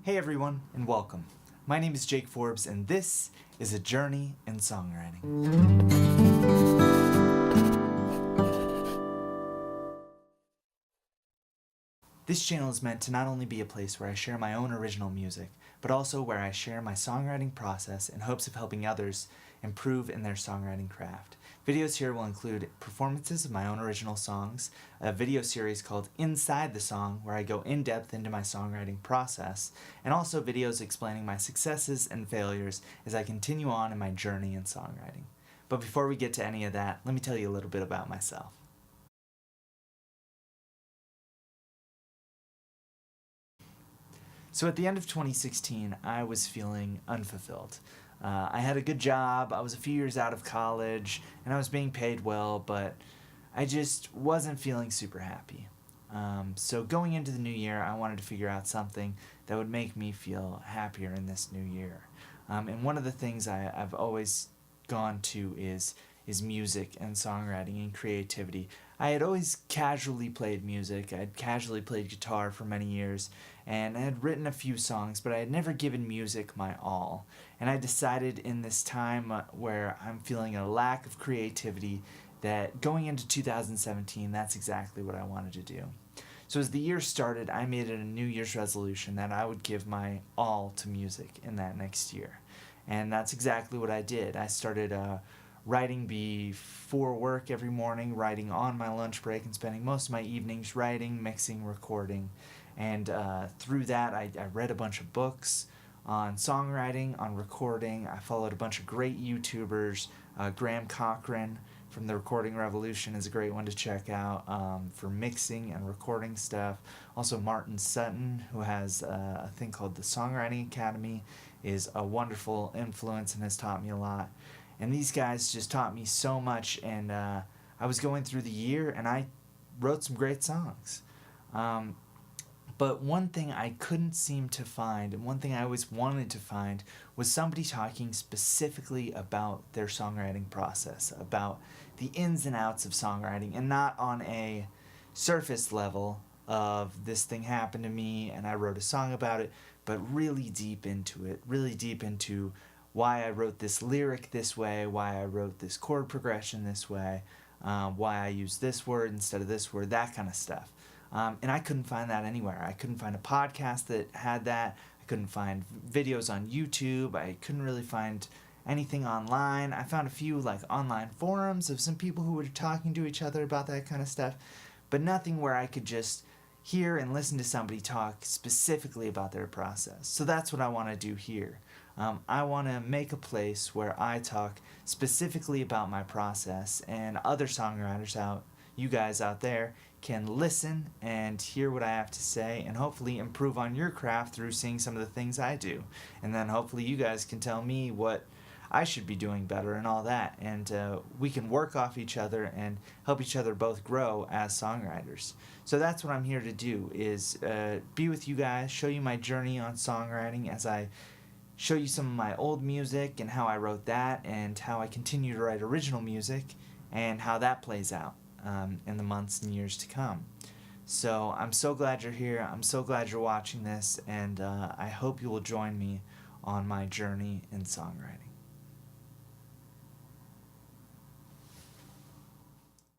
Hey everyone, and welcome. My name is Jake Forbes, and this is A Journey in Songwriting. This channel is meant to not only be a place where I share my own original music, but also where I share my songwriting process in hopes of helping others improve in their songwriting craft. Videos here will include performances of my own original songs, a video series called Inside the Song, where I go in depth into my songwriting process, and also videos explaining my successes and failures as I continue on in my journey in songwriting. But before we get to any of that, let me tell you a little bit about myself. So at the end of 2016, I was feeling unfulfilled. I had a good job, I was a few years out of college, and I was being paid well, but I just wasn't feeling super happy. So going into the new year, I wanted to figure out something that would make me feel happier in this new year. And one of the things I've always gone to is music and songwriting and creativity. I had always casually played music. I had casually played guitar for many years, and I had written a few songs, but I had never given music my all. And I decided in this time where I'm feeling a lack of creativity that going into 2017, that's exactly what I wanted to do. So as the year started, I made it a New Year's resolution that I would give my all to music in that next year. And that's exactly what I did. I started writing before work every morning, writing on my lunch break, and spending most of my evenings writing, mixing, recording. And through that, I read a bunch of books on songwriting, on recording. I followed a bunch of great YouTubers. Graham Cochran from The Recording Revolution is a great one to check out for mixing and recording stuff. Also Martin Sutton, who has a thing called the Songwriting Academy, is a wonderful influence and has taught me a lot. And these guys just taught me so much, and I was going through the year and I wrote some great songs. But one thing I couldn't seem to find, and one thing I always wanted to find, was somebody talking specifically about their songwriting process, about the ins and outs of songwriting, and not on a surface level of this thing happened to me and I wrote a song about it, but really deep into it, really deep into why I wrote this lyric this way, why I wrote this chord progression this way, why I used this word instead of this word, that kind of stuff. And I couldn't find that anywhere. I couldn't find a podcast that had that. I couldn't find videos on YouTube. I couldn't really find anything online. I found a few online forums of some people who were talking to each other about that kind of stuff, but nothing where I could just hear and listen to somebody talk specifically about their process. So that's what I want to do here. I want to make a place where I talk specifically about my process, and other songwriters you guys out there, can listen and hear what I have to say and hopefully improve on your craft through seeing some of the things I do. And then hopefully you guys can tell me what I should be doing better and all that. And we can work off each other and help each other both grow as songwriters. So that's what I'm here to do, is be with you guys, show you my journey on songwriting as I show you some of my old music and how I wrote that and how I continue to write original music and how that plays out in the months and years to come. So I'm so glad you're here. I'm so glad you're watching this, and I hope you will join me on my journey in songwriting.